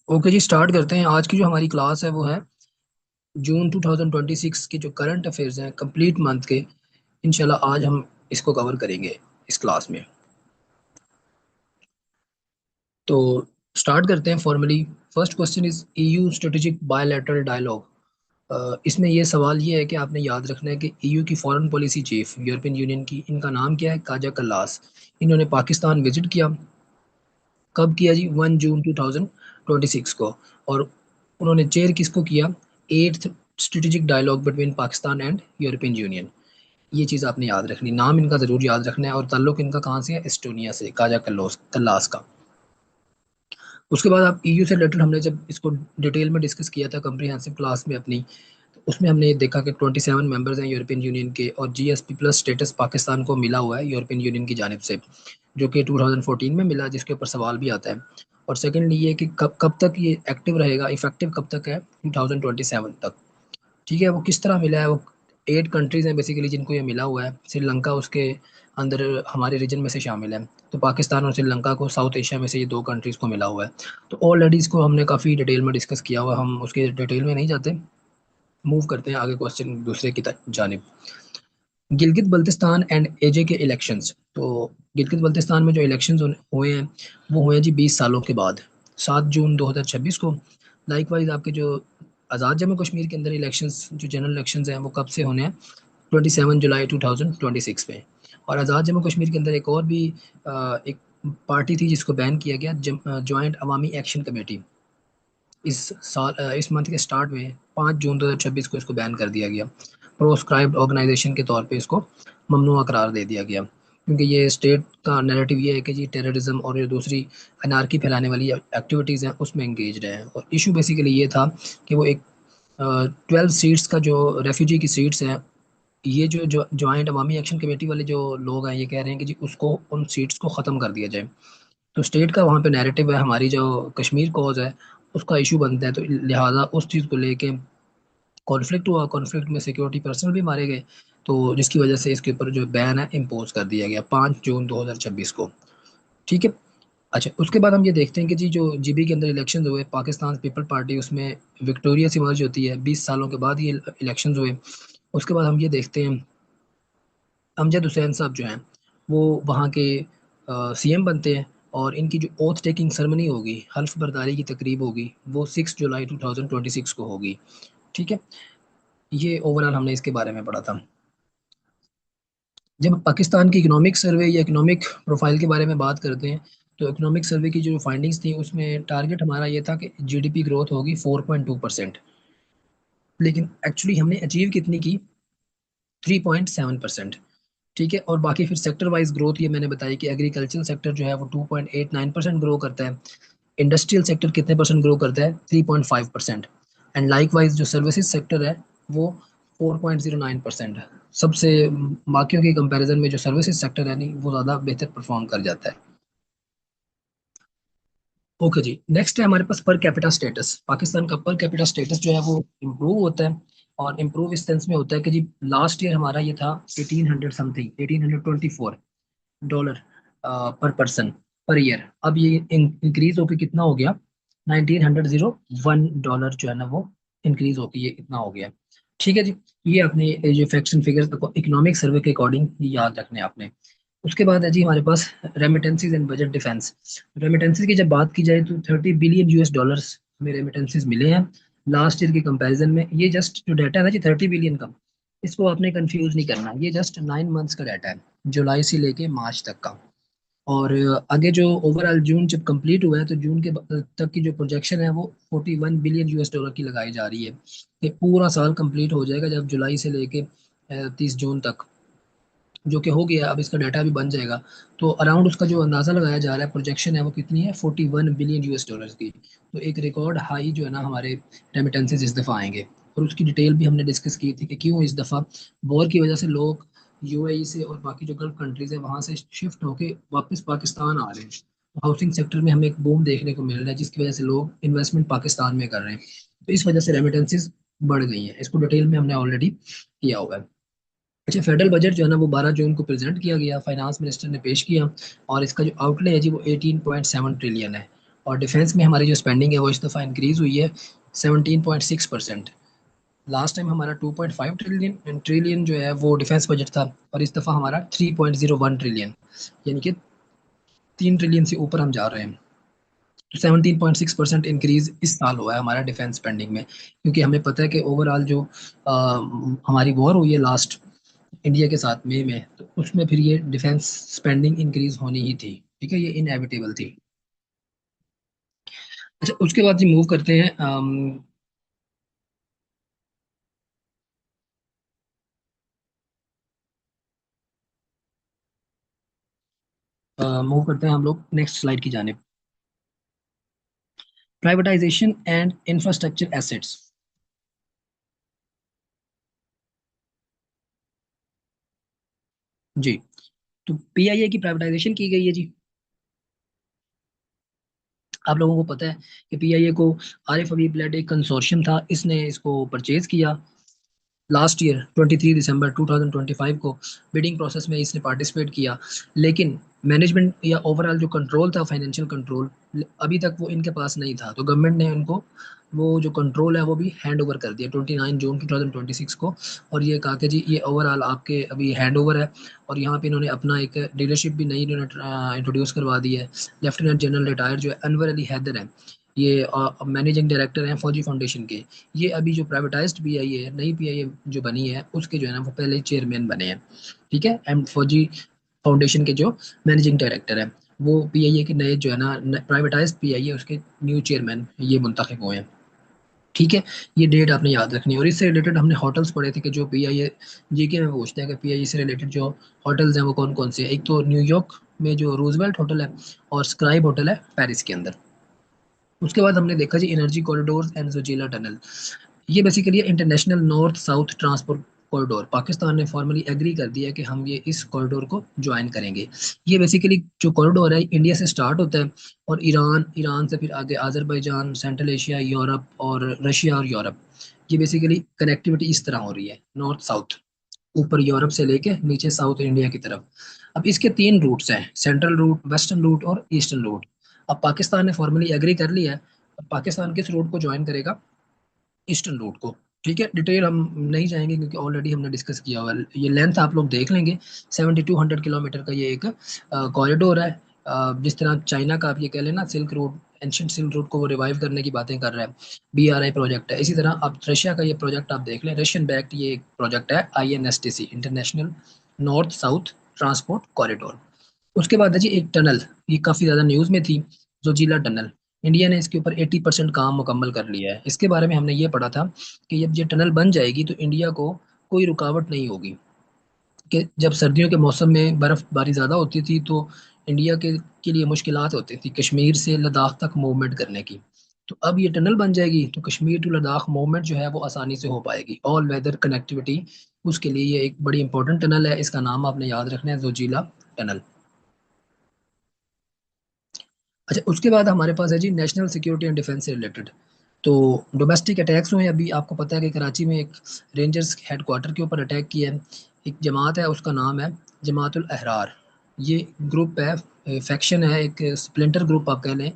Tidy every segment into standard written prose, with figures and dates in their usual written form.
Okay जी, start करते हैं। आज की जो हमारी क्लास है वो है जून 2026 के जो करंट अफेयर्स हैं कंप्लीट मंथ के। इंशाल्लाह आज हम इसको कवर करेंगे इस क्लास में। तो स्टार्ट करते हैं formally. First question is EU strategic bilateral dialogue. इसमें ये सवाल ये है कि आपने याद रखना है कि ईयू की foreign policy chief European union की, इनका नाम क्या है? काजा कल्लास। इन्होंने पाकिस्तान विजिट किया। कब किया जी? 1 जून 2026 को। और उन्होंने चेयर किसको किया? Eighth strategic dialogue between Pakistan and European Union. ये चीज़ आपने याद रखनी, नाम इनका ज़रूर याद रखना है। और ताल्लुक इनका कहाँ से है? एस्टोनिया से, काजा कल्लोस कल्लास का। उसके बाद आप ईयू से रिलेटेड हमने जब इसको डिटेल में डिस्कस किया था कम्प्रीहेंसिव क्लास में अपनी, तो उसमें हमने ये देखा कि 27 मेंबर्स हैं यूरोपियन यूनियन के, और जीएसपी प्लस स्टेटस पाकिस्तान को मिला हुआ है यूरोपियन यूनियन की जानिब से, जो कि 2014 में मिला, जिसके ऊपर सवाल भी आता है। और सेकेंडली ये कि कब कब तक ये एक्टिव रहेगा, इफेक्टिव कब तक है? 2027 तक। ठीक है, वो किस तरह मिला है? वो 8 कंट्रीज़ हैं बेसिकली जिनको ये मिला हुआ है। श्रीलंका उसके अंदर हमारे रीजन में से शामिल है। तो पाकिस्तान और श्रीलंका को, साउथ एशिया में से ये 2 कंट्रीज़ को मिला हुआ है। तो ऑलरेडी इसको हमने काफ़ी डिटेल में डिस्कस किया हुआ है, हम उसके डिटेल में नहीं जाते। मूव करते हैं आगे क्वेश्चन दूसरे की जानिब। गिलगित बल्तिस्तान एंड एजे के इलेक्शंस। तो गिलगित बल्तिस्तान में जो इलेक्शंस हुए हैं वो हुए हैं जी 20 सालों के बाद, 7 जून 2026 को। लाइकवाइज आपके जो आज़ाद जम्मू कश्मीर के अंदर इलेक्शंस, जो जनरल इलेक्शंस हैं, वो कब से होने हैं? 27 जुलाई 2026 में। और आज़ाद जम्मू कश्मीर के अंदर एक और भी एक पार्टी थी जिसको बैन किया गया, जॉइंट अवामी एक्शन कमेटी। इस साल इस मंथ के स्टार्ट में 5 जून 2026 को इसको बैन कर दिया गया। प्रोस्क्राइब्ड ऑर्गेनाइजेशन के तौर पे इसको ममनुआ करार दे दिया गया, क्योंकि ये स्टेट का नैरेटिव ये है कि जी टेररिज्म और ये दूसरी अनारकी फैलाने वाली एक्टिविटीज़ हैं उसमें इंगेज हैं। और इशू बेसिकली ये था कि वो एक 12 सीट्स का जो रेफ्यूजी की सीट्स हैं, ये जो जॉइंट अवामी एक्शन कमेटी वाले जो लोग हैं ये कह रहे हैं कि जी उसको, उन सीट्स को ख़त्म कर दिया जाए। तो स्टेट का वहाँ पे नैरेटिव है, हमारी जो कश्मीर कॉज है उसका इशू बनता है। तो लिहाजा उस चीज़ को लेके कॉन्फ्लिक्ट हुआ, कॉन्फ्लिक्ट में सिक्योरिटी पर्सनल भी मारे गए। तो जिसकी वजह से इसके ऊपर जो बैन है इम्पोज कर दिया गया 5 जून 2026 को। ठीक है। अच्छा, उसके बाद हम ये देखते हैं कि जी जो जीबी के अंदर इलेक्शन हुए, पाकिस्तान पीपल पार्टी उसमें विक्टोरियस इमर्ज होती है 20 सालों के बाद ये इलेक्शन हुए। उसके बाद हम ये देखते हैं अमजद हुसैन साहब जो हैं वो वहाँ के सीएम बनते हैं। और इनकी जो ओथ टेकिंग सेरेमनी होगी, हल्फ बर्दारी की तकरीब होगी, वो 6 जुलाई 2026 को होगी। ठीक है। ये ओवरऑल हमने इसके बारे में पढ़ा था। जब पाकिस्तान की इकोनॉमिक सर्वे या इकोनॉमिक प्रोफाइल के बारे में बात करते हैं, तो इकोनॉमिक सर्वे की जो फाइंडिंग्स थी उसमें टारगेट हमारा ये था कि जीडीपी ग्रोथ होगी 4.2%। लेकिन एक्चुअली हमने अचीव कितनी की? 3.7%। ठीक है। और बाकी फिर सेक्टर वाइज ग्रोथ ये मैंने बताई कि एग्रीकल्चरल सेक्टर जो है वो 2.89% ग्रो करता है। इंडस्ट्रियल सेक्टर कितने परसेंट ग्रो करता है? 3.5%। एंड लाइक वाइज जो सर्विसेज सेक्टर है वो 4.09%। सबसे बाकियों के कंपैरिजन में जो सर्विसेज सेक्टर है नहीं, वो ज़्यादा बेहतर परफॉर्म कर जाता है। ओके जी, नेक्स्ट है हमारे पास पर कैपिटा स्टेटस। पाकिस्तान का पर कैपिटा स्टेटस जो है वो इम्प्रूव होता है। और इम्प्रूव इस सेंस में होता है कि जी लास्ट ईयर हमारा ये था 1800 समथिंग, 1824 डॉलर पर पर्सन पर ईयर। अब ये इंक्रीज होकर कितना हो गया? 1901 डॉलर जो है ना वो इंक्रीज होकर ये इतना हो गया। ठीक है जी। ये अपने ये जो facts and figures economic survey के अकॉर्डिंग याद रखने हैं आपने। उसके बाद है जी हमारे पास remittances and budget defence. Remittances की जब बात की जाए तो 30 बिलियन यूएस डॉलर्स में रेमिटेंसीज मिले हैं लास्ट ईयर के कंपैरिजन में। ये जस्ट जो डाटा है ना जी 30 बिलियन का, इसको आपने कंफ्यूज नहीं करना, ये जस्ट 9 मंथ्स का डाटा है, जुलाई से लेके मार्च तक का। और आगे जो ओवरऑल जून जब कंप्लीट हुआ है तो जून के तक की जो प्रोजेक्शन है वो 41 बिलियन यूएस डॉलर की लगाई जा रही है कि पूरा साल कंप्लीट हो जाएगा जब जुलाई से लेके 30 जून तक, जो कि हो गया। अब इसका डाटा भी बन जाएगा। तो अराउंड उसका जो अंदाज़ा लगाया जा रहा है, प्रोजेक्शन है वो कितनी है? 41 बिलियन यूएस डॉलर की। तो एक रिकॉर्ड हाई जो है ना हमारे रेमिटेंसेज इस दफ़ा आएंगे। और उसकी डिटेल भी हमने डिस्कस की थी कि क्यों इस दफ़ा वॉर की वजह से लोग यूएई से और बाकी जो गल्फ कंट्रीज है वहाँ से शिफ्ट होके वापस पाकिस्तान आ रहे हैं। हाउसिंग सेक्टर में हमें एक बूम देखने को मिल रहा है जिसकी वजह से लोग इन्वेस्टमेंट पाकिस्तान में कर रहे हैं। तो इस वजह से रेमिटेंसेज बढ़ गई हैं। इसको डिटेल में हमने ऑलरेडी किया हुआ है। अच्छा, फेडरल बजट जो है ना वो 12 जून को प्रेजेंट किया गया, फाइनेंस मिनिस्टर ने पेश किया। और इसका जो आउटले है जी वो 18.7 ट्रिलियन है। और डिफेंस में हमारी जो स्पेंडिंग है वो इस दफ़ा इंक्रीज़ हुई है 17.6%। लास्ट टाइम हमारा 2.5 ट्रिलियन ट्रिलियन जो है वो डिफेंस बजट था, और इस दफ़ा हमारा 3.01 ट्रिलियन, यानी कि 3 ट्रिलियन से ऊपर हम जा रहे हैं। तो 17.6% इंक्रीज इस साल हुआ है हमारा डिफेंस स्पेंडिंग में, क्योंकि हमें पता है कि ओवरऑल जो हमारी वॉर हुई है लास्ट इंडिया के साथ मई में, तो उसमें फिर ये डिफेंस स्पेंडिंग इंक्रीज होनी ही थी। ठीक है, ये इनएविटेबल थी। अच्छा, उसके बाद जी मूव करते हैं, मूव करते हैं हम लोग नेक्स्ट स्लाइड की जानिब। Privatisation and infrastructure assets. जी, तो पीआईए की प्राइवेटाइजेशन की गई है जी। आप लोगों को पता है कि पीआईए को आरिफ हबीब लेड एक कंसोर्शियम था, इसने इसको परचेज किया लास्ट ईयर 23 दिसंबर 2025 को। बिडिंग प्रोसेस में इसने पार्टिसिपेट किया, लेकिन मैनेजमेंट या ओवरऑल जो कंट्रोल था, फाइनेंशियल कंट्रोल, अभी तक वो इनके पास नहीं था। तो गवर्नमेंट ने उनको वो जो कंट्रोल है वो भी हैंड ओवर कर दिया 29 जून 2026 को। और ये कहा कि जी ये ओवरऑल आपके अभी हैंड ओवर है। और यहाँ पे इन्होंने अपना एक डीलरशिप भी नई इन्होंने इंट्रोड्यूस करवा दी है। लेफ्टिनेंट जनरल रिटायर्ड जो है अनवर अली हैदर है, ये मैनेजिंग डायरेक्टर हैं फौजी फाउंडेशन के। ये अभी जो प्राइवेटाइज्ड पीआईए है, नई पीआईए जो बनी है, उसके जो है ना वो पहले चेयरमैन बने हैं। ठीक है, एम फौजी फाउंडेशन के जो मैनेजिंग डायरेक्टर है, वो पीआईए के नए जो है ना प्राइवेटाइज्ड पीआईए उसके न्यू चेयरमैन ये मुंतखब हुए हैं। ठीक है, ये डेट आपने याद रखनी है। और इससे रिलेटेड हमने होटल्स पढ़े थे कि जो पीआईए जीके में पूछते हैं कि पीआईए से रिलेटेड जो होटल्स हैं वो कौन कौन से हैं। एक तो न्यूयॉर्क में जो रूजवेल्ट होटल है, और स्क्राइब होटल है पेरिस के अंदर। उसके बाद हमने देखा जी energy corridor and Zojila tunnel. ये basically international north south transport corridor. Pakistan ने फॉर्मली एग्री कर दिया कि हम ये इस कॉरिडोर को ज्वाइन करेंगे। ये बेसिकली जो कॉरिडोर है इंडिया से स्टार्ट होता है, और ईरान, ईरान से फिर आगे अजरबैजान, सेंट्रल एशिया, यूरोप और रशिया और यूरोप। ये बेसिकली कनेक्टिविटी इस तरह हो रही है नॉर्थ साउथ, ऊपर यूरोप से लेके नीचे साउथ इंडिया की तरफ। अब इसके 3 रूट्स हैं, सेंट्रल रूट, वेस्टर्न रूट और ईस्टर्न रूट। अब पाकिस्तान ने फॉर्मली एग्री कर लिया है। अब पाकिस्तान किस रूट को ज्वाइन करेगा? ईस्टर्न रूट को। ठीक है, डिटेल हम नहीं जाएंगे क्योंकि ऑलरेडी हमने डिस्कस किया हुआ है। ये लेंथ आप लोग देख लेंगे, 7200 किलोमीटर का ये एक कॉरिडोर है। जिस तरह चाइना का आप ये कह लेना silk route, ancient silk route को वो रिवाइव करने की बातें कर रहा है, बीआरआई प्रोजेक्ट है। इसी तरह आप रशिया का ये प्रोजेक्ट आप देख लें, रशियन बैक्ड ये एक प्रोजेक्ट है, INSTC, international north south transport corridor. उसके बाद है जी एक टनल, ये काफ़ी ज़्यादा न्यूज़ में थी, जोजीला टनल। इंडिया ने इसके ऊपर 80% काम मुकम्मल कर लिया है। इसके बारे में हमने ये पढ़ा था कि जब ये टनल बन जाएगी तो इंडिया को कोई रुकावट नहीं होगी। कि जब सर्दियों के मौसम में बर्फबारी ज़्यादा होती थी तो इंडिया के लिए मुश्किलात होती थी कश्मीर से लद्दाख तक मूवमेंट करने की। तो अब ये टनल बन जाएगी तो कश्मीर टू लद्दाख मूवमेंट जो है वो आसानी से हो पाएगी, ऑल वेदर कनेक्टिविटी। उसके लिए ये एक बड़ी इंपॉर्टेंट टनल है, इसका नाम आपने याद रखना है, जोजीला टनल। अच्छा, उसके बाद हमारे पास है जी नेशनल सिक्योरिटी एंड डिफेंस से रिलेटेड। तो डोमेस्टिक अटैक्स हुए हैं, अभी आपको पता है कि कराची में एक रेंजर्स हेडक्वार्टर के ऊपर अटैक किया है। एक जमात है, उसका नाम है जमातुल अहरार। ये ग्रुप है, फैक्शन है, एक स्प्लिंटर ग्रुप आप कह लें।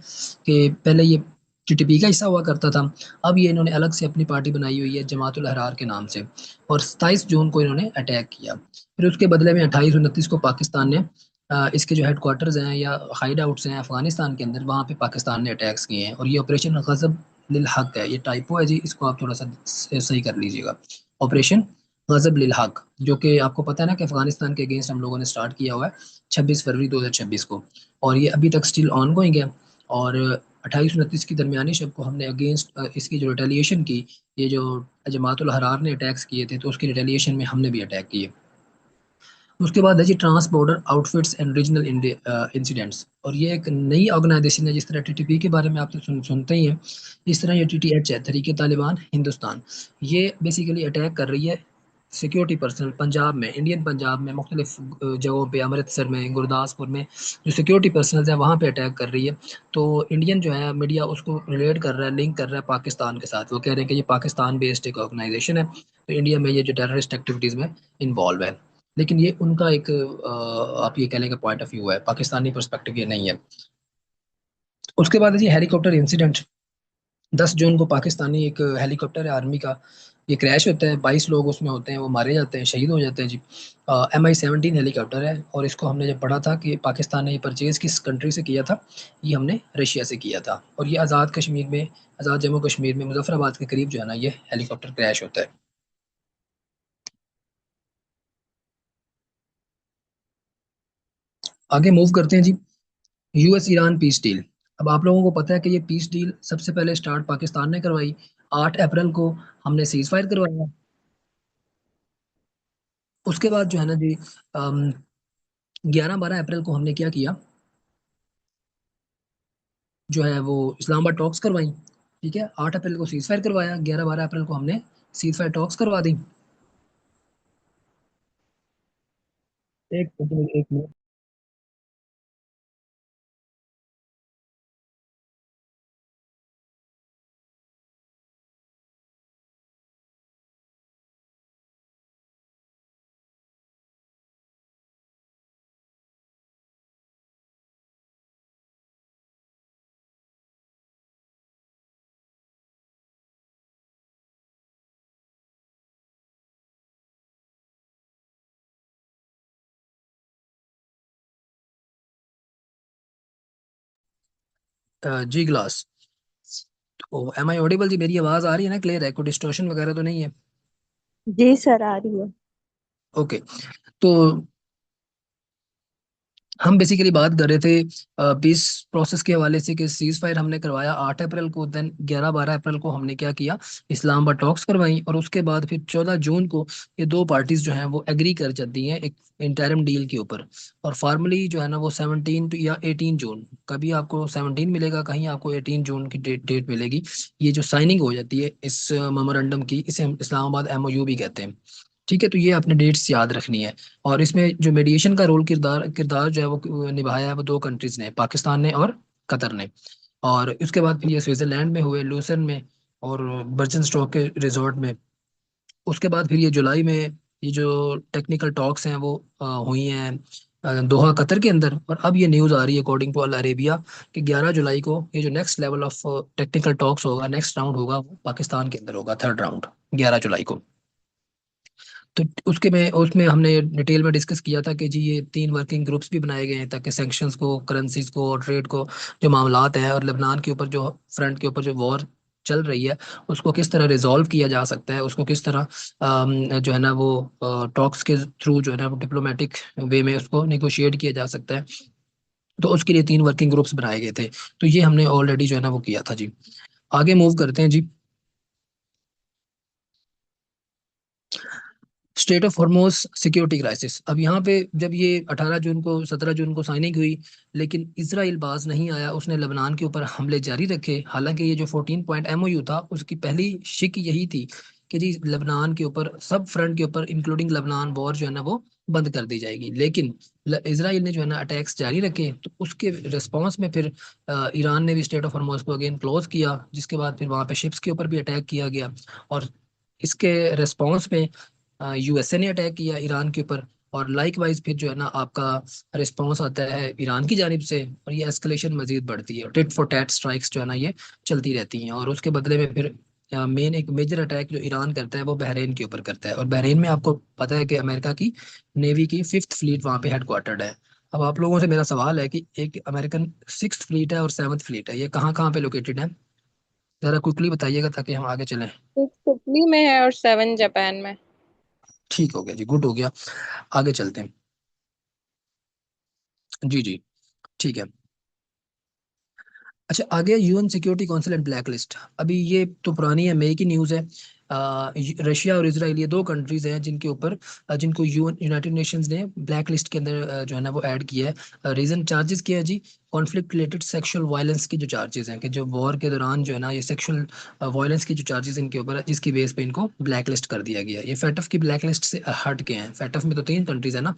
कि पहले ये टीटीपी का हिस्सा हुआ करता था, अब ये इन्होंने अलग से अपनी पार्टी बनाई हुई है जमातुल अहरार के नाम से। और 27 जून को इन्होंने अटैक किया। फिर उसके बदले में 28 29 को पाकिस्तान ने इसके जो हेडक्वार्टर्स हैं या हाइड आउट्स हैं अफगानिस्तान के अंदर, वहाँ पे पाकिस्तान ने अटैक्स किए हैं। और ये ऑपरेशन गजब लिल हक है, ये टाइपो है जी, इसको आप थोड़ा सा सही कर लीजिएगा। ऑपरेशन गजब लिल हक, जो कि आपको पता है ना कि अफगानिस्तान के अगेंस्ट हम लोगों ने स्टार्ट किया हुआ है 26 फरवरी 2026 को, और ये अभी तक स्टिल ऑन गोइंग है। और 28 29 की दरमियानी शब को हमने अगेंस्ट इसकी जो रिटेलिएशन की, ये जो जमातुल हरार ने अटैक्स किए थे तो उसकी रिटेलिएशन में हमने भी अटैक किए। उसके बाद है जी trans border outfits and regional incidents. और ये एक नई ऑर्गेनाइजेशन है, जिस तरह टीटीपी के बारे में आप तो सुनते ही हैं, इस तरह ये टीटीएच है, तहरीक तालिबान हिंदुस्तान। ये बेसिकली अटैक कर रही है सिक्योरिटी पर्सनल पंजाब में, इंडियन पंजाब में मुख्तलिफ जगहों पे, अमृतसर में, गुरदासपुर में जो सिक्योरिटी पर्सनल है वहाँ पे अटैक कर रही है। तो इंडियन जो है मीडिया उसको रिलेट कर रहा है, लिंक कर रहा है पाकिस्तान के साथ। वो कह रहे हैं कि ये पाकिस्तान बेस्ड एक ऑर्गेनाइजेशन है, तो इंडिया में ये जो टेररिस्ट एक्टिविटीज़ में इन्वॉल्व है। लेकिन ये उनका एक आप ये कह लेंगे पॉइंट ऑफ व्यू है, पाकिस्तानी पर्सपेक्टिव ये नहीं है। उसके बाद है जी हेलीकॉप्टर इंसिडेंट। 10 जून को पाकिस्तानी एक हेलीकॉप्टर है आर्मी का, ये क्रैश होता है, 22 लोग उसमें होते हैं, वो मारे जाते हैं, शहीद हो जाते हैं जी। MI-17 हेलीकॉप्टर है, और इसको हमने जब पढ़ा था कि पाकिस्तान ने ये परचेज़ किस कंट्री से किया था, ये हमने रशिया से किया था, और ये आज़ाद कश्मीर में, आज़ाद जम्मू कश्मीर में मुजफ्फराबाद के करीब जो है ना ये हेलीकॉप्टर क्रैश होता है। आगे मूव करते हैं जी। US Iran peace deal. अब आप लोगों को पता है कि ये पीस डील सबसे पहले स्टार्ट पाकिस्तान ने करवाई। 8 अप्रैल को हमने सीज फायर करवाया। उसके बाद जो है ना जी, 11-12 अप्रैल को हमने क्या किया, जो है वो इस्लामाबाद टॉक्स करवाई। ठीक है, 8 अप्रैल को सीज फायर करवाया, 11-12 अप्रैल को हमने सीज फायर टॉक्स करवा दी। एक मिनट। जी ग्लास। तो एम आई ऑडिबल जी, मेरी आवाज आ रही है ना, क्लियर है, कोई डिस्टॉर्शन वगैरह तो नहीं है? जी सर, आ रही है। ओके। तो हम बेसिकली बात कर रहे थे पीस प्रोसेस के हवाले से, कि सीज फायर हमने करवाया 8 अप्रैल को, देन 11-12 अप्रैल को हमने क्या किया, इस्लामाबाद टॉक्स करवाई, और उसके बाद फिर 14 जून को ये दो पार्टीज जो हैं वो एग्री कर जाती हैं एक इंटरिम डील के ऊपर। और फार्मली जो है ना वो 17 या 18 जून, कभी आपको 17 मिलेगा, कहीं आपको 18 जून की डेट डेट मिलेगी, ये जो साइनिंग हो जाती है इस मेमोरेंडम की, इसे हम इस्लामाबाद MOU भी कहते हैं। ठीक है, तो ये आपने डेट्स याद रखनी है। और इसमें जो मेडिएशन का रोल, किरदार किरदार जो है वो निभाया है, वो दो कंट्रीज ने, पाकिस्तान ने और कतर ने। और उसके बाद फिर ये स्विट्जरलैंड में हुए, लूसन में, और बर्जन स्टॉक के रिजॉर्ट में। उसके बाद फिर ये जुलाई में ये जो टेक्निकल टॉक्स हैं वो हुई हैं दोहा कतर के अंदर। और अब ये न्यूज़ आ रही है अकॉर्डिंग टू अल अरेबिया कि 11 जुलाई को ये जो next level of technical talks होगा, नेक्स्ट राउंड होगा, वो पाकिस्तान के अंदर होगा, थर्ड राउंड, 11 जुलाई को। तो उसके में उसमें हमने डिटेल में डिस्कस किया था कि जी ये 3 वर्किंग ग्रुप्स भी बनाए गए हैं, ताकि सैंक्शंस को, करेंसीज को और ट्रेड को, जो मामलात हैं, और लेबनान के ऊपर जो फ्रंट के ऊपर जो वॉर चल रही है, उसको किस तरह रिजॉल्व किया जा सकता है, उसको किस तरह जो है ना वो टॉक्स के थ्रू जो है ना वो डिप्लोमेटिक वे में उसको निगोशिएट किया जा सकता है। तो उसके लिए 3 वर्किंग ग्रुप्स बनाए गए थे। तो ये हमने ऑलरेडी जो है ना वो किया था जी। आगे मूव करते हैं जी। State of Hormuz security crisis. अब यहाँ पे जब ये 18 जून को, 17 जून को साइनिंग हुई, लेकिन इसराइल बाज नहीं आया, उसने लेबनान के ऊपर हमले जारी रखे। हालांकि ये जो 14 पॉइंट MOU था, उसकी पहली शिक यही थी कि जी लेबनान के ऊपर, सब फ्रंट के ऊपर इंक्लूडिंग लेबनान वॉर जो है ना वो बंद कर दी जाएगी। लेकिन इसराइल ने जो है ना अटैक्स जारी रखे, तो उसके रिस्पॉन्स में फिर ईरान ने भी स्टेट ऑफ हॉर्मोज को अगेन क्लोज किया, जिसके बाद फिर वहाँ पे शिप्स के ऊपर भी अटैक किया गया। और इसके रिस्पॉन्स में USA ने अटैक किया ईरान के ऊपर। और लाइक वाइज फिर जो है ना आपका रिस्पॉन्स आता है ईरान की जानिब से, और ये एस्केलेशन मजीद बढ़ती है, टिट फॉर टैट स्ट्राइक्स जो है ना ये चलती रहती हैं। और उसके बदले में फिर मेन एक मेजर अटैक जो ईरान करता है वो बहरीन के ऊपर करता है। और बहरीन में आपको पता है कि अमेरिका की नेवी की 5th फ्लीट वहाँ पे हेडक्वार्टर्ड है। अब आप लोगों से मेरा सवाल है कि एक अमेरिकन 6th फ्लीट है और 7th फ्लीट है, ये कहाँ कहाँ पे लोकेटेड है? जरा क्विकली बताइएगा ताकि हम आगे चलें। 6 इटली में है और 7 जापान में। ठीक हो गया जी, गुड हो गया। आगे चलते हैं। जी जी, ठीक है। अच्छा, आगे UN security council and black list. अभी ये तो पुरानी है, मई की न्यूज़ है। रशिया और इसराइल, ये दो कंट्रीज हैं जिनके ऊपर जिनको यूनाइटेड नेशंस ने ब्लैक लिस्ट के अंदर जो है ना वो ऐड किया है। रीजन चार्जेस क्या है जी? कॉन्फ्लिक्ट रिलेटेड सेक्सुअल वायलेंस की जो चार्जेस हैं, कि जो वॉर के दौरान जो है ना ये सेक्सुअल वायलेंस की जो चार्जेस इनके ऊपर है, जिसकी बेस पे इनको ब्लैक लिस्ट कर दिया गया है। ये फैटफ की ब्लैक लिस्ट से हट के हैं। फैटफ में तो 3 कंट्रीज है ना,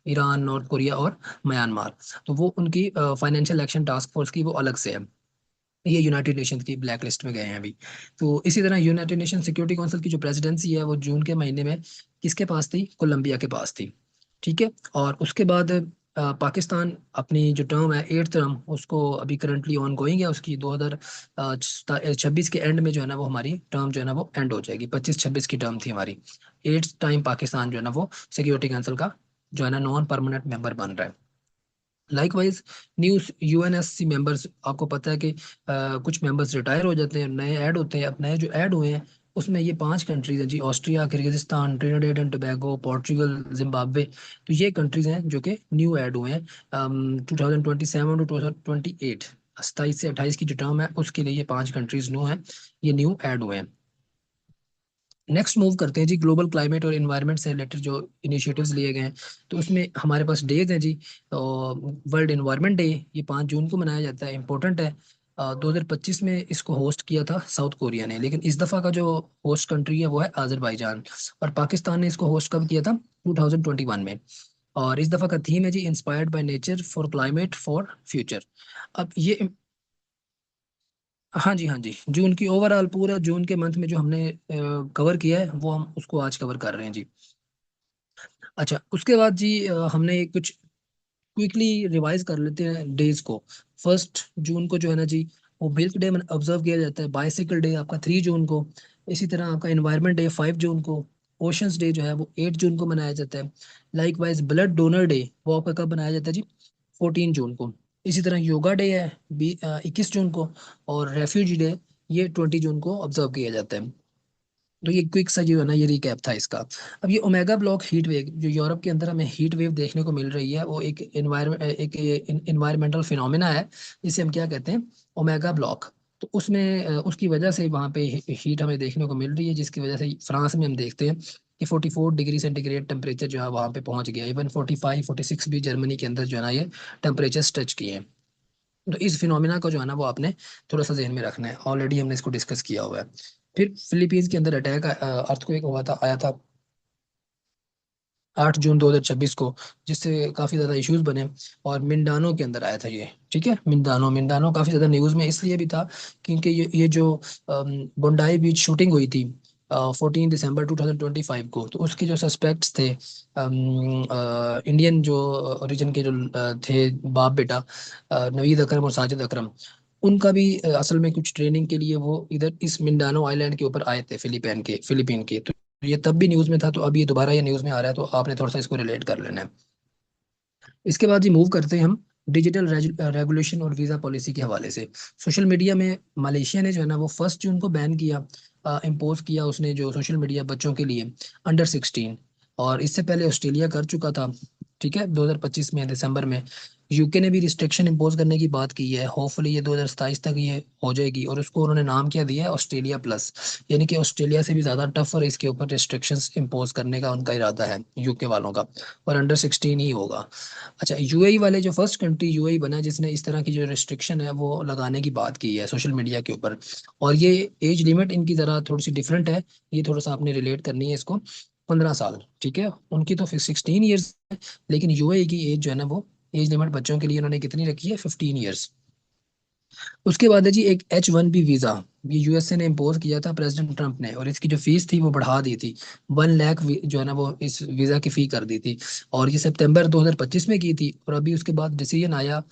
ईरान, नॉर्थ कोरिया और म्यांमार। तो वो उनकी फाइनेंशियल एक्शन टास्क फोर्स की वो अलग से है, ये यूनाइटेड नेशंस की ब्लैक लिस्ट में गए हैं अभी। तो इसी तरह यूनाइटेड नेशन सिक्योरिटी काउंसिल की जो प्रेसिडेंसी है वो जून के महीने में किसके पास थी? कोलंबिया के पास थी। ठीक है। और उसके बाद पाकिस्तान अपनी जो टर्म है 8th टर्म उसको अभी करंटली ऑन गोइंग है उसकी 2026 के एंड में जो है ना वो हमारी टर्म जो है ना वो एंड हो जाएगी। 25-26 की टर्म थी हमारी। 8th टाइम पाकिस्तान जो है ना वो सिक्योरिटी काउंसिल का जो है ना नॉन परमानेंट मेंबर बन रहा है। लाइकवाइज न्यू यूएनएससी मेंबर्स, आपको पता है कि कुछ मेंबर्स रिटायर हो जाते हैं, नए ऐड होते हैं। अब नए जो ऐड हुए हैं उसमें ये 5 कंट्रीज हैं जी, Austria, Kyrgyzstan, Trinidad and Tobago, Portugal, Zimbabwe. तो ये कंट्रीज हैं जो कि न्यू ऐड हुए हैं 2027 टू 2028। 27 से 28 की जो टर्म है उसके लिए ये 5 कंट्रीज न्यू हैं, ये न्यू ऐड हुए हैं। नेक्स्ट मूव करते हैं जी, ग्लोबल क्लाइमेट और एनवायरनमेंट से रिलेटेड जो इनिशिएटिव्स लिए गए हैं। तो उसमें हमारे पास डेज हैं जी। वर्ल्ड एनवायरनमेंट डे ये 5 जून को मनाया जाता है, इंपॉर्टेंट है। 2025 में इसको होस्ट किया था साउथ कोरिया ने, लेकिन इस दफ़ा का जो होस्ट कंट्री है वो है अजरबैजान। और पाकिस्तान ने इसको होस्ट कब किया था? 2021 में। और इस दफ़ा का थीम है जी, inspired by nature for climate for future. अब ये, हाँ जी हाँ जी, जून की ओवरऑल पूरा जून के मंथ में जो हमने कवर किया है वो हम उसको आज कवर कर रहे हैं जी। अच्छा, उसके बाद जी हमने कुछ क्विकली रिवाइज कर लेते हैं डेज को। 1 जून को जो है ना जी वो मिल्क डे ऑब्जर्व किया जाता है। बाइसिकल डे आपका 3 जून को। इसी तरह आपका एनवायरनमेंट डे 5 जून को। ओशंस डे जो है वो 8 जून को मनाया जाता है। Like wise blood donor day वो आपका कब मनाया जाता है जी? 14 जून को। इसी तरह योगा डे है 21 जून को। और रेफ्यूजी डे ये 20 जून को ऑब्जर्व किया जाता है। तो ये क्विक सा जो है ना ये रिकैप था इसका। अब ये ओमेगा ब्लॉक हीट वेव जो यूरोप के अंदर हमें हीट वेव देखने को मिल रही है, वो एक इन्वायरमेंटल फिनोमेना है जिसे हम क्या कहते हैं? Omega block. तो उसमें उसकी वजह से वहाँ पे हीट हमें देखने को मिल रही है, जिसकी वजह से फ्रांस में हम देखते हैं कि 44 डिग्री सेंटीग्रेड टेम्परेचर जो है वहाँ पे पहुंच गया। इवन 45-46 भी जर्मनी के अंदर जो है ना ये टेम्परेचर टच किए हैं। तो इस फिनोमिना को जो है ना वो आपने थोड़ा सा जहन में रखना है, ऑलरेडी हमने इसको डिस्कस किया हुआ है। फिर फिलीपींस के अंदर अटैक अर्थक्वेक हुआ था, आया था 8 जून 2026 को, जिससे काफी ज्यादा इश्यूज बने। और मिंडानो के अंदर आया था ये, ठीक है। मिंडानो मिंडानो काफी ज्यादा न्यूज में इसलिए भी था क्योंकि ये जो बोंडाई बीच शूटिंग हुई थी 14 दिसंबर 2025 को, तो उसके जो सस्पेक्ट्स थे इंडियन जो ओरिजिन के जो थे बाप बेटा नवीद अकरम और साजिद अकरम, उनका भी असल में कुछ ट्रेनिंग के लिए वो इधर इस मिंडानो आइलैंड के ऊपर आए थे, फिलीपीन के। तो ये तब भी न्यूज में था, तो अभी ये दोबारा ये न्यूज में आ रहा है, तो आपने थोड़ा सा इसको रिलेट कर लेना है। इसके बाद ही मूव करते हैं हम डिजिटल रेगुलेशन और वीजा पॉलिसी के हवाले से। सोशल मीडिया में मलेशिया ने जो है ना वो 1 जून को बैन किया, इम्पोज किया उसने जो सोशल मीडिया बच्चों के लिए अंडर 16। और इससे पहले ऑस्ट्रेलिया कर चुका था, ठीक है, 2025 में दिसंबर में। यूके ने भी रिस्ट्रिक्शन इम्पोज करने की बात की है, होपफुली ये 2027 तक ये हो जाएगी। और उसको उन्होंने नाम क्या दिया है? Australia plus. यानी कि ऑस्ट्रेलिया से भी ज्यादा टफ और इसके ऊपर रिस्ट्रिक्शंस इम्पोज करने का उनका इरादा है यूके वालों का। और अंडर 16 ही होगा। अच्छा, यूएई वाले जो फर्स्ट कंट्री यूएई बना जिसने इस तरह की जो रिस्ट्रिक्शन है वो लगाने की बात की है सोशल मीडिया के ऊपर। और ये एज लिमिट इनकी जरा थोड़ी सी डिफरेंट है, ये थोड़ा सा आपने रिलेट करनी है इसको। 15 साल, ठीक है, उनकी तो फिर 16 ईयर्स है। लेकिन यूएई की एज जो है ना वो एज लिमिट बच्चों के लिए उन्होंने कितनी रखी है? 15 ईयर्स। उसके बाद है जी एक H1B वीजा, ये यूएसए ने इम्पोज किया था प्रेसिडेंट ट्रम्प ने, और इसकी जो फीस थी वो बढ़ा दी थी। 1 लाख जो है ना वो इस वीजा की फी कर दी थी। और ये सितंबर 2025 में की थी। और अभी उसके बाद डिसीजन आया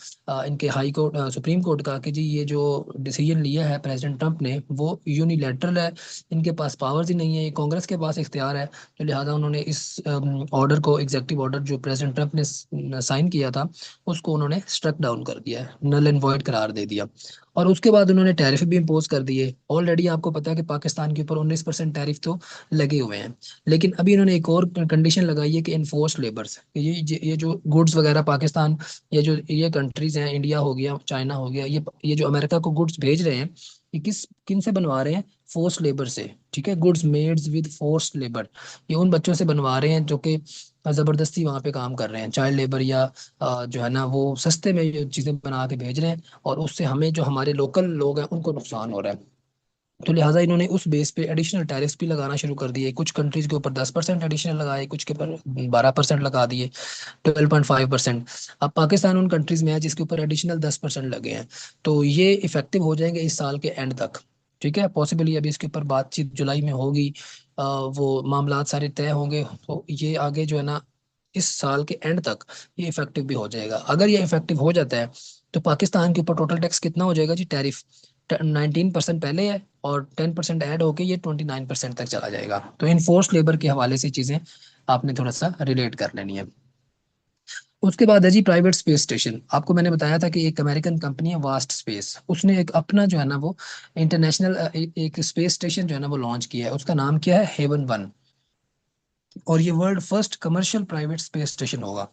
इनके हाई कोर्ट सुप्रीम कोर्ट का कि जी ये जो डिसीजन लिया है प्रेसिडेंट ट्रम्प ने वो यूनिलैटरल है, इनके पास पावर्स ही नहीं है, ये कांग्रेस के पास इख्तियार है। तो लिहाजा उन्होंने इस ऑर्डर को, एग्जेक्टिव ऑर्डर जो प्रेसिडेंट ट्रम्प ने साइन किया था, उसको उन्होंने स्ट्रक डाउन कर दिया है, नल एंड वॉइड करार दे दिया। और उसके बाद उन्होंने टैरिफ भी इम्पोज कर दिए। ऑलरेडी आपको पता है कि पाकिस्तान के ऊपर 19% टैरिफ तो लगे हुए हैं। लेकिन अभी इन्होंने एक और कंडीशन लगाई है कि इन्फोर्स लेबर्स, ये जो गुड्स वगैरह पाकिस्तान, ये जो ये कंट्रीज हैं, इंडिया हो गया, चाइना हो गया, ये जो अमेरिका को गुड्स भेज रहे हैं, ये किन से बनवा रहे हैं? फोर्स लेबर से, ठीक है, goods made with force labour. ये उन बच्चों से बनवा रहे हैं जो कि जबरदस्ती वहां पे काम कर रहे हैं, चाइल्ड लेबर, या जो है ना वो सस्ते में ये चीजें बना के भेज रहे हैं। और उससे हमें जो हमारे लोकल लोग हैं उनको नुकसान हो रहा है। तो लिहाजा इन्होंने उस बेस पे एडिशनल टैरिफ्स भी लगाना शुरू कर दिए। कुछ कंट्रीज के ऊपर 10% एडिशनल लगाए, कुछ के ऊपर 12% लगा दिए, 12.5%। अब पाकिस्तान उन कंट्रीज में है जिसके ऊपर एडिशनल 10% लगे हैं। तो ये इफेक्टिव हो जाएंगे इस साल के एंड तक, ठीक है। पॉसिबली अभी इसके ऊपर बातचीत जुलाई में होगी, वो मामलात सारे तय होंगे, तो ये आगे जो है ना इस साल के एंड तक ये इफेक्टिव भी हो जाएगा। अगर ये इफेक्टिव हो जाता है तो पाकिस्तान के ऊपर टोटल टैक्स कितना हो जाएगा जी, टैरिफ 19% पहले है और 10% ऐड होके ये 29% तक चला जाएगा। तो इन फोर्स लेबर के हवाले से चीजें आपने थोड़ा सा रिलेट कर लेनी है। उसके बाद है जी प्राइवेट स्पेस स्टेशन। आपको मैंने बताया था कि एक अमेरिकन कंपनी है वास्ट स्पेस, उसने एक अपना जो है ना वो इंटरनेशनल एक स्पेस स्टेशन जो है ना वो लॉन्च किया है। उसका नाम क्या है, हेवन 1। और ये world first commercial private space station होगा।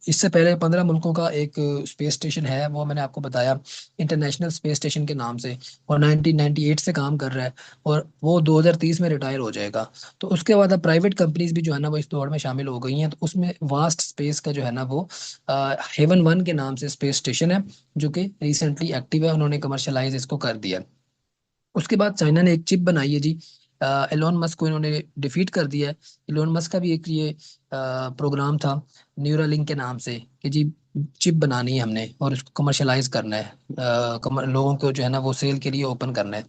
इससे पहले 15 मुल्कों का एक स्पेस स्टेशन है, वो मैंने आपको बताया इंटरनेशनल स्पेस स्टेशन के नाम से, और 1998 से काम कर रहा है, और वो 2030 में रिटायर हो जाएगा। तो उसके बाद अब प्राइवेट कंपनीज भी जो है ना वो इस दौड़ में शामिल हो गई हैं। तो उसमें वास्ट स्पेस का जो है ना वो हेवन 1 के नाम से स्पेस स्टेशन है, जो कि रिसेंटली एक्टिव है, उन्होंने कमर्शलाइज इसको कर दिया। उसके बाद चाइना ने एक चिप बनाई है जी, एलोन मस्क को इन्होंने डिफीट कर दिया है। एलोन मस्क का भी एक ये प्रोग्राम था न्यूरालिंक के नाम से कि जी चिप बनानी है हमने और उसको कमर्शलाइज करना है, लोगों को जो है ना वो सेल के लिए ओपन करना है।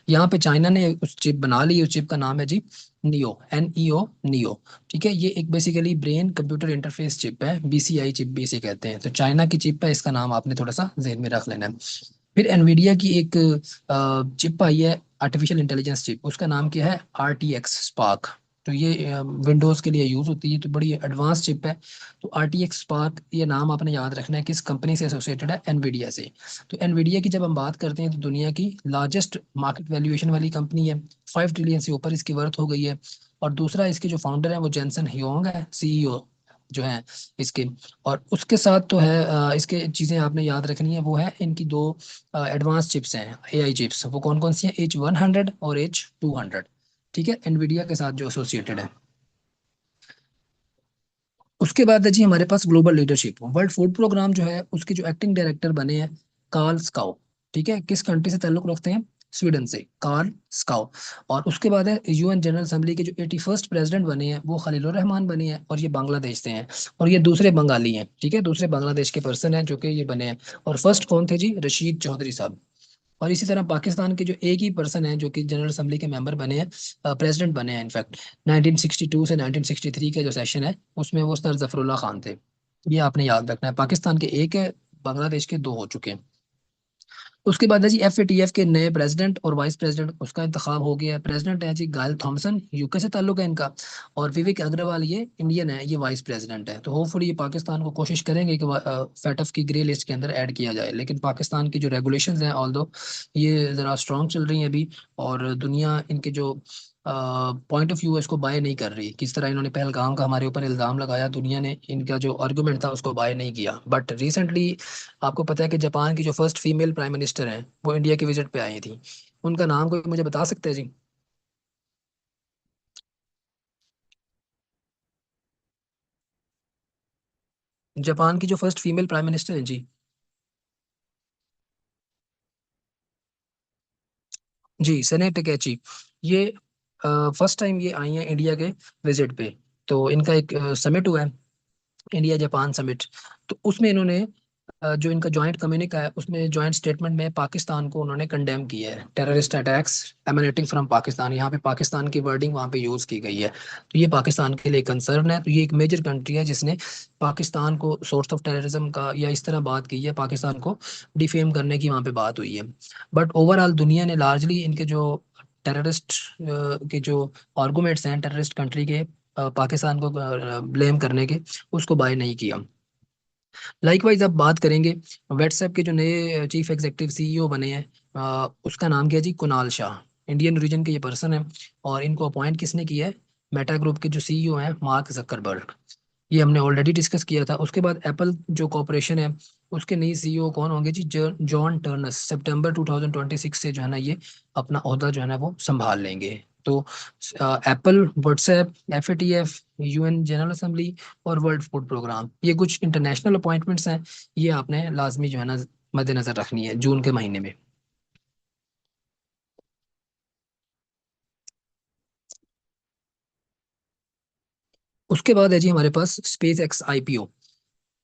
यहाँ पे चाइना ने उस चिप बना ली, उस चिप का नाम है जी नियो, NEO, नियो। ठीक है, ये एक basically brain computer interface chip है, BCI चिप भी इसे कहते हैं। तो चाइना की चिप है, इसका नाम आपने थोड़ा सा जेहन में रख लेना है। फिर एनवीडिया की एक चिप आई है, आर्टिफिशियल इंटेलिजेंस चिप, उसका नाम क्या है, RTX स्पार्क। तो ये विंडोज के लिए यूज होती है, तो बड़ी एडवांस चिप है। तो RTX स्पार्क ये नाम आपने याद रखना है, किस कंपनी से एसोसिएटेड है, एनवीडिया से। तो एनवीडिया की जब हम बात करते हैं तो दुनिया की लार्जेस्ट मार्केट वैल्यूएशन वाली कंपनी है, 5 ट्रिलियन से ऊपर इसकी वर्थ हो गई है। और दूसरा, इसके जो फाउंडर है वो जेंसन ह्योंग है, CEO जो है इसके। और उसके साथ तो है इसके चीज़ें आपने याद रखनी है, वो है इनकी दो एडवांस चिप्स हैं, AI चिप्स। वो कौन कौन सी हैं, H100 और H200। ठीक है, एनवीडिया के साथ जो एसोसिएटेड है। उसके बाद है जी हमारे पास global leadership. World food programme जो है उसके जो एक्टिंग डायरेक्टर बने हैं कार्ल स्काउ। ठीक है, किस कंट्री से ताल्लुक रखते हैं, स्वीडन से, कार्ल स्काउ। और उसके बाद है UN जनरल असेंबली के जो 81st प्रेसिडेंट बने हैं वो खलीलुर रहमान बने हैं, और ये बांग्लादेश से हैं। और ये दूसरे बंगाली हैं, ठीक है, दूसरे बांग्लादेश के पर्सन हैं जो कि ये बने हैं। और फर्स्ट कौन थे जी, रशीद चौधरी साहब। और इसी तरह पाकिस्तान के जो एक ही पर्सन है जो कि जनरल असेंबली के मेंबर बने हैं, प्रेसिडेंट बने हैं इनफैक्ट, 1962 से 1963 के जो सेशन है उसमें वो सर जफरुल्लाह खान थे। ये आपने याद रखना है, पाकिस्तान के एक है, बांग्लादेश के दो हो चुके हैं। उसके बाद है जी FATF के नए प्रेसिडेंट और वाइस प्रेसिडेंट, उसका इंतखाब हो गया है। प्रेसिडेंट है जी गायल थॉमसन, UK से ताल्लुक है इनका। और विवेक अग्रवाल ये इंडियन है, ये वाइस प्रेसिडेंट है। तो होपफुली ये पाकिस्तान को कोशिश करेंगे कि फैटफ की ग्रे लिस्ट के अंदर ऐड किया जाए। लेकिन पाकिस्तान की जो रेगुलेशंस हैं ऑल दो ये ज़रा स्ट्रॉन्ग चल रही हैं अभी, और दुनिया इनके जो पॉइंट ऑफ व्यू है इसको बाय नहीं कर रही। किस तरह इन्होंने पहलगाम का हमारे ऊपर इल्ज़ाम लगाया, दुनिया ने इनका जो आर्गुमेंट था उसको बाय नहीं किया। बट रिसेंटली आपको पता है कि जापान की जो फर्स्ट फीमेल प्राइम मिनिस्टर हैं वो इंडिया की विजिट पे आई थी। उनका नाम कोई मुझे बता सकते हैं जी, जापान की जो फर्स्ट फीमेल प्राइम मिनिस्टर हैं जी। जी सने टेकेची। ये फर्स्ट टाइम ये आई हैं इंडिया के विजिट पे। तो इनका एक समिट हुआ है, इंडिया जापान समिट। तो उसमें इन्होंने जो इनका जॉइंट कम्युनिका है उसमें जॉइंट स्टेटमेंट में पाकिस्तान को उन्होंने कंडेम किया है, टेररिस्ट अटैक्स एमनेटिंग फ्रॉम पाकिस्तान। यहाँ पे पाकिस्तान की वर्डिंग वहाँ पे यूज की गई है। तो ये पाकिस्तान के लिए कंसर्न है। तो ये एक मेजर कंट्री है जिसने पाकिस्तान को सोर्स ऑफ टेररिज्म का या इस तरह बात की है, पाकिस्तान को डिफेम करने की वहाँ पे बात हुई है। बट ओवरऑल दुनिया ने लार्जली इनके जो टेररिस्ट के जो आर्गूमेंट्स हैं टेररिस्ट कंट्री के, पाकिस्तान को ब्लेम करने के, उसको बाय नहीं किया। लाइकवाइज अब बात करेंगे व्हाट्सएप के जो नए चीफ एग्जीक्यूटिव CEO बने हैं, उसका नाम क्या है जी, कुणाल शाह। इंडियन रीजन के ये पर्सन है, और इनको अपॉइंट किसने किया है, मेटा ग्रुप के जो CEO हैं मार्क जकरबर्ग। ये हमने ऑलरेडी डिस्कस किया था। उसके बाद एप्पल जो कॉर्पोरेशन है उसके नई CEO कौन होंगे जी, जॉन टर्नस। सितंबर 2026 से जो है ना ये अपना ओहदा जो है ना वो संभाल लेंगे। तो Apple, WhatsApp, FATF, UN general assembly और वर्ल्ड फूड प्रोग्राम, ये कुछ इंटरनेशनल अपॉइंटमेंट्स हैं। ये आपने लाजमी जो है ना मद्देनजर रखनी है जून के महीने में। उसके बाद है जी हमारे पास Space X IPO।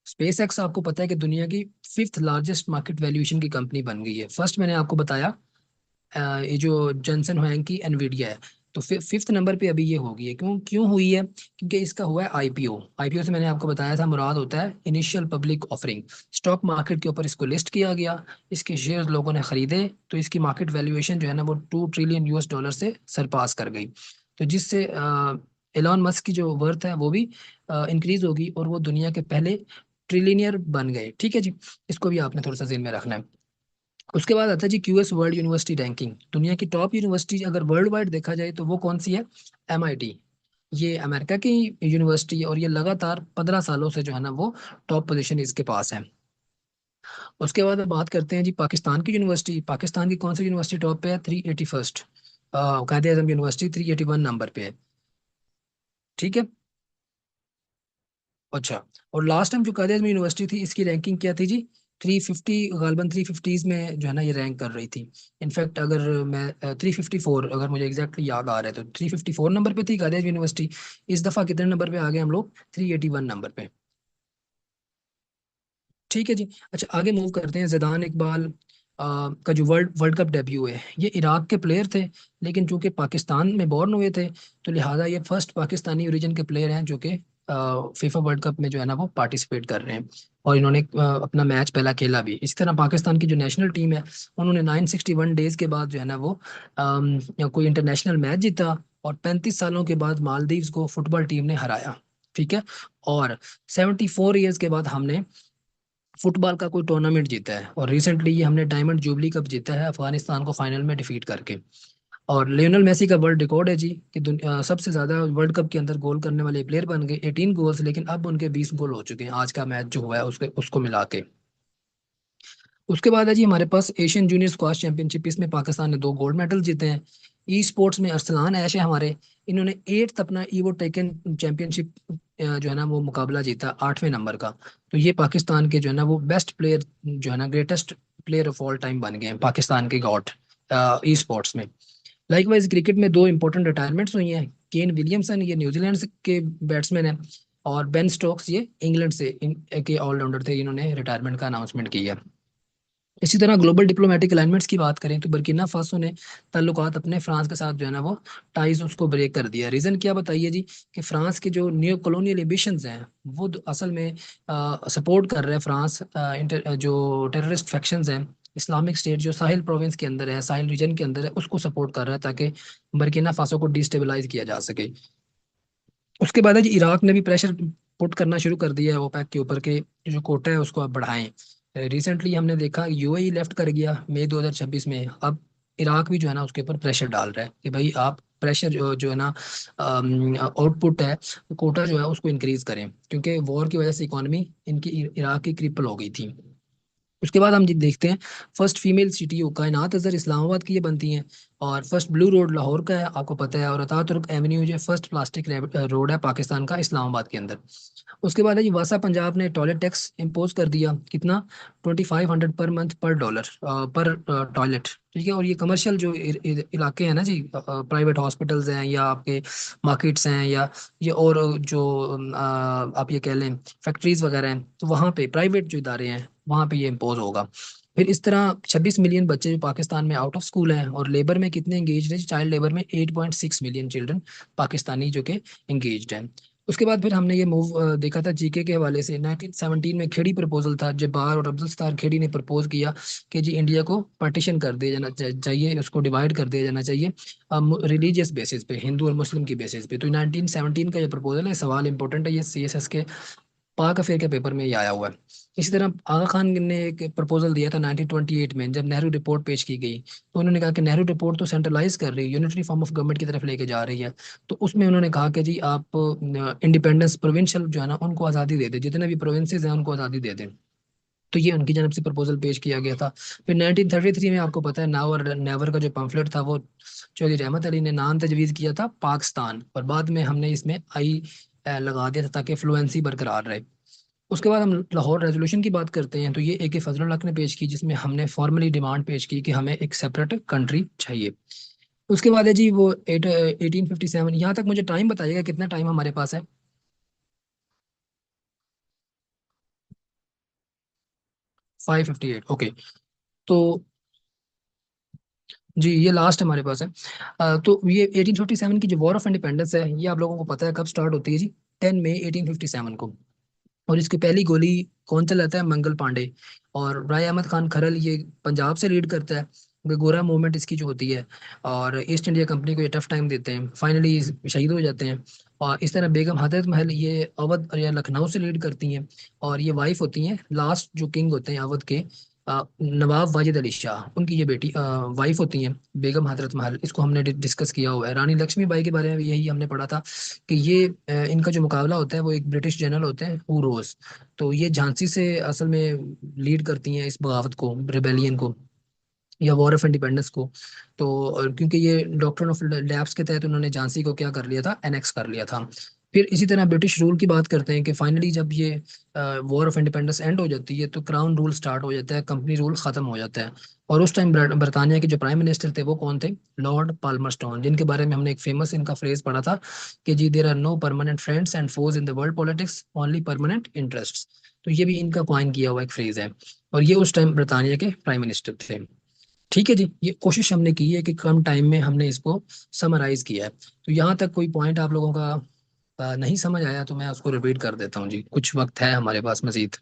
Space X आपको पता है कि दुनिया की फिफ्थ लार्जेस्ट मार्केट वैल्यूएशन की कंपनी बन गई है। फर्स्ट मैंने आपको बताया ये जो जनसन हुएंग की एनवीडिया है। तो फिफ्थ नंबर पे अभी ये हो गई है। क्यों क्यों हुई है? क्योंकि इसका हुआ है आईपीओ। आईपीओ से मैंने आपको बताया था मुराद होता है initial public offering. Stock market के ऊपर इसको लिस्ट किया गया, इसके शेयर्स लोगों ने खरीदे, तो इसकी मार्केट वैल्यूएशन जो है ना वो 2 ट्रिलियन US डॉलर से सरपास कर गई। तो जिससे एलॉन मस्क की जो वर्थ है वो भी इंक्रीज होगी और वो दुनिया के पहले ट्रिलियनियर बन गए। ठीक है जी, इसको भी आपने थोड़ा सा ज़हन में रखना है। उसके बाद आता है जी क्यूएस वर्ल्ड यूनिवर्सिटी रैंकिंग। दुनिया की टॉप यूनिवर्सिटी अगर वर्ल्ड वाइड देखा जाए तो वो कौन सी है? एमआईटी। ये अमेरिका की यूनिवर्सिटी है और ये लगातार 15 सालों से जो है ना वो टॉप पोजीशन इसके पास है। उसके बाद अब बात करते हैं जी पाकिस्तान की यूनिवर्सिटी। पाकिस्तान की कौन सी यूनिवर्सिटी टॉप पे है? 381st कायदे आजम यूनिवर्सिटी 381 नंबर पे है। ठीक है। अच्छा, और लास्ट टाइम जो कायदे आज़म यूनिवर्सिटी थी इसकी रैंकिंग क्या थी जी? 350, गालबन 350s में जो है ना ये रैंक कर रही थी। इनफैक्ट अगर मैं 354, अगर मुझे एग्जैक्टली याद आ रहा है तो 354 नंबर पे थी कायदे आज़म यूनिवर्सिटी। इस दफ़ा कितने नंबर पे आ गए हम लोग? 381 नंबर पे। ठीक है जी। अच्छा, आगे मूव करते हैं। ज़ैदान इकबाल का जो वर्ल्ड वर्ल्ड कप डेब्यू है, ये इराक के प्लेयर थे, लेकिन चूंकि पाकिस्तान में बॉर्न हुए थे तो लिहाजा ये फर्स्ट पाकिस्तानी ओरिजिन के प्लेयर हैं जो कि फीफा वर्ल्ड कप में जो है ना वो पार्टिसिपेट कर रहे हैं। और इन्होंने अपना मैच पहला खेला भी। इसी तरह पाकिस्तान की जो नेशनल टीम है उन्होंने 961 डेज के बाद जो है ना वो कोई इंटरनेशनल मैच जीता और 35 सालों के बाद मालदीव्स को फुटबॉल टीम ने हराया। ठीक है। और 74 ईयर्स के बाद हमने फुटबॉल का कोई टूर्नामेंट जीता है और रिसेंटली ये हमने डायमंड जुबली कप जीता है अफगानिस्तान को फाइनल में डिफीट करके। और लियोनेल मेसी का वर्ल्ड रिकॉर्ड है जी कि सबसे ज्यादा वर्ल्ड कप के अंदर गोल करने वाले प्लेयर बन गए, 18 गोल्स, लेकिन अब उनके 20 गोल हो चुके हैं आज का मैच जो हुआ है उसके उसको मिला के। उसके बाद है जी हमारे पास एशियन जूनियर स्क्वाश चैंपियनशिप। इसमें पाकिस्तान ने 2 गोल्ड मेडल जीते हैं। ई स्पोर्ट्स में अरसलान ऐश है हमारे, इन्होंने 8th अपना ईवो टेकन चैंपियनशिप जो है ना वो मुकाबला जीता 8वें नंबर का। तो ये पाकिस्तान के जो है ना वो बेस्ट प्लेयर जो है ना greatest player of all time बन गए हैं पाकिस्तान के गॉट ई स्पोर्ट्स में। लाइकवाइज क्रिकेट में 2 इंपॉर्टेंट रिटायरमेंट्स हुई हैं। केन विलियमसन ये न्यूजीलैंड के बैट्समैन हैं और बेन स्टोक्स ये इंग्लैंड से के ऑलराउंडर थे, इन्होंने रिटायरमेंट का अनाउंसमेंट किया। इसी तरह ग्लोबल डिप्लोमेटिक अलाइनमेंट्स की बात करें तो बर्किना फासो ने ताल्लुकात अपने फ्रांस के साथ जो है ना वो टाइज उसको ब्रेक कर दिया। रीजन क्या बताइए जी? कि फ्रांस के जो न्यू कॉलोनियल एम्बिशंस हैं वो असल में सपोर्ट कर रहे हैं फ्रांस जो टेररिस्ट फैक्शंस हैं, इस्लामिक स्टेट जो साहिल प्रोविंस के अंदर है, साहिल रीजन के अंदर है, उसको सपोर्ट कर रहा है ताकि बर्किना फासो को डिस्टेबलाइज किया जा सके। उसके बाद है जी इराक ने भी प्रेशर पुट करना शुरू कर दिया है ओपेक के ऊपर के जो कोटा है उसको आप बढ़ाएं। रिसेंटली हमने देखा यूएई लेफ्ट कर गया मई 2026 में। अब इराक भी जो है ना उसके ऊपर प्रेशर डाल रहा है कि भाई आप प्रेशर जो है ना आउटपुट है, कोटा जो है उसको इंक्रीज करें, क्योंकि वॉर की वजह से इकोनॉमी इनकी इराक की क्रिपल हो गई थी। उसके बाद हम जी देखते हैं फर्स्ट फीमेल सीटीओ कायनात अजहर इस्लामाबाद की ये बनती हैं। और फर्स्ट ब्लू रोड लाहौर का है आपको पता है। और अतातुर्क एवेन्यू जो फर्स्ट प्लास्टिक रोड है पाकिस्तान का इस्लामाबाद के अंदर। उसके बाद है जी वासा पंजाब ने टॉयलेट टैक्स इम्पोज कर दिया। कितना? 2500 पर मंथ पर डॉलर पर टॉयलेट। ठीक है। और ये कमर्शियल जो इलाके हैं ना जी, प्राइवेट हॉस्पिटल्स हैं या आपके मार्केट्स हैं या ये और जो आप ये कह लें फैक्ट्रीज वगैरह हैं, तो वहाँ पे प्राइवेट जो इदारे हैं वहाँ पे ये इम्पोज होगा। फिर इस तरह 26 मिलियन बच्चे जो पाकिस्तान में आउट ऑफ स्कूल हैं और लेबर में कितने एंगेज हैं? चाइल्ड लेबर में 8.6 मिलियन चिल्ड्रन पाकिस्तानी जो कि एंगेज्ड हैं। उसके बाद फिर हमने ये मूव देखा था जीके के हवाले से। 1917 में खेड़ी प्रपोजल था, जब्बार और अब्दुल सत्तार खेड़ी ने प्रपोज किया कि जी इंडिया को पार्टीशन कर दिया जाना चाहिए, उसको डिवाइड कर दिया जाना चाहिए रिलीजियस बेसिस पे, हिंदू और मुस्लिम की बेसिस पे। तो 1917 का ये प्रपोजल है, सवाल इंपॉर्टेंट है, ये सीएसएस के पाक अफेयर के पेपर में ये आया हुआ है। इसी तरह आगा खान ने एक प्रपोजल दिया था 1928 में जब नेहरू रिपोर्ट पेश की गई। तो उन्होंने कहा कि नेहरू रिपोर्ट तो सेंट्रलाइज कर रही है, यूनिटरी फॉर्म ऑफ गवर्नमेंट की तरफ लेके जा रही है। तो उसमें उन्होंने कहा कि जी आप इंडिपेंडेंस प्रोविंशियल जो है ना उनको आज़ादी दे दें, जितने भी प्रोविंसेस हैं उनको आज़ादी दे दें। तो ये उनकी जानब से प्रपोजल पेश किया गया था। फिर 1933 में आपको पता है नाउ और नेवर का जो पम्फलेट था वो चौधरी रहमत अली ने नाम तजवीज़ किया था पाकिस्तान, और बाद में हमने इसमें आई लगा दिया था ताकि फ्लुएंसी बरकरार रहे। उसके बाद हम लाहौर रेजोल्यूशन की बात करते हैं। तो ये AK फजलुल हक ने पेश की जिसमें हमने फॉर्मली डिमांड पेश की कि हमें एक सेपरेट कंट्री चाहिए। उसके बाद है जी वो 1857। यहाँ तक मुझे टाइम बताइएगा कितना टाइम हमारे पास है? 5:58, ओके। तो जी ये लास्ट हमारे पास है। तो ये 1857 की जो वॉर ऑफ इंडिपेंडेंस है, ये आप लोगों को पता है कब स्टार्ट होती है जी? 10 मई 1857 को। और इसकी पहली गोली कौन चलाता है? मंगल पांडे। और राय अहमद खान खरल ये पंजाब से लीड करता है। गोरा मूवमेंट इसकी जो होती है, और ईस्ट इंडिया कंपनी को ये टफ टाइम देते हैं, फाइनली शहीद हो जाते हैं। और इस तरह बेगम हजरत महल ये अवध या लखनऊ से लीड करती हैं। और ये वाइफ होती हैं लास्ट जो किंग होते हैं अवध के, नवाब वाजिद अली शाह, उनकी ये बेटी वाइफ होती हैं बेगम हजरत महल। इसको हमने डिस्कस किया हुआ है। रानी लक्ष्मीबाई के बारे में भी यही हमने पढ़ा था कि ये इनका जो मुकाबला होता है वो एक ब्रिटिश जनरल होते हैं हुरोज। तो ये झांसी से असल में लीड करती हैं इस बगावत को, रिबेलियन को, या वॉर ऑफ इंडिपेंडेंस को। तो क्योंकि ये डॉक्ट्रिन ऑफ लैप्स के तहत उन्होंने झांसी को क्या कर लिया था? एनेक्स कर लिया था। फिर इसी तरह ब्रिटिश रूल की बात करते हैं कि फाइनली जब ये वॉर ऑफ इंडिपेंडेंस एंड हो जाती है तो क्राउन रूल स्टार्ट हो जाता है, कंपनी रूल खत्म हो जाता है। और उस टाइम बरतानिया के जो प्राइम मिनिस्टर थे वो कौन थे? लॉर्ड पाल्मरस्टोन, जिनके बारे में हमने एक फेमस इनका फ्रेज पढ़ा था कि जी there are no permanent friends and foes in the world politics, only permanent interests. तो ये भी इनका कॉइन किया हुआ एक फ्रेज है। और ये उस टाइम ब्रिटानिया के प्राइम मिनिस्टर थे। ठीक है जी, ये कोशिश हमने की है कि कम टाइम में हमने इसको समराइज किया है। तो यहाँ तक कोई पॉइंट आप लोगों का नहीं समझ आया तो मैं उसको रिपीट कर देता हूँ जी, कुछ वक्त है हमारे पास मजीद।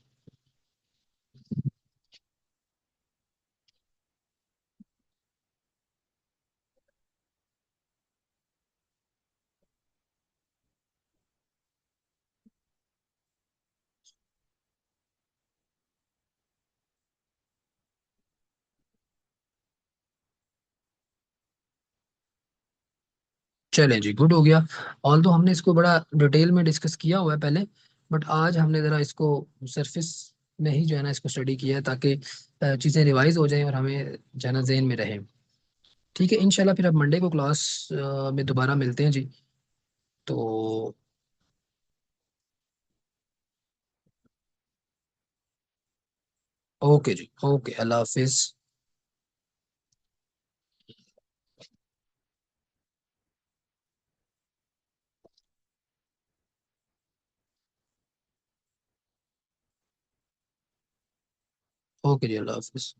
चलें जी, गुड हो गया। ऑल तो हमने इसको बड़ा डिटेल में डिस्कस किया हुआ है पहले, बट आज हमने ज़रा इसको सरफेस में ही जो है ना इसको स्टडी किया है, ताकि चीज़ें रिवाइज हो जाएं और हमें जो है ना जहन में रहे। ठीक है, इंशाल्लाह फिर अब मंडे को क्लास में दोबारा मिलते हैं जी। तो ओके जी, ओके, अल्लाह हाफिज़। ओके जी, अल्लाह हाफिज़।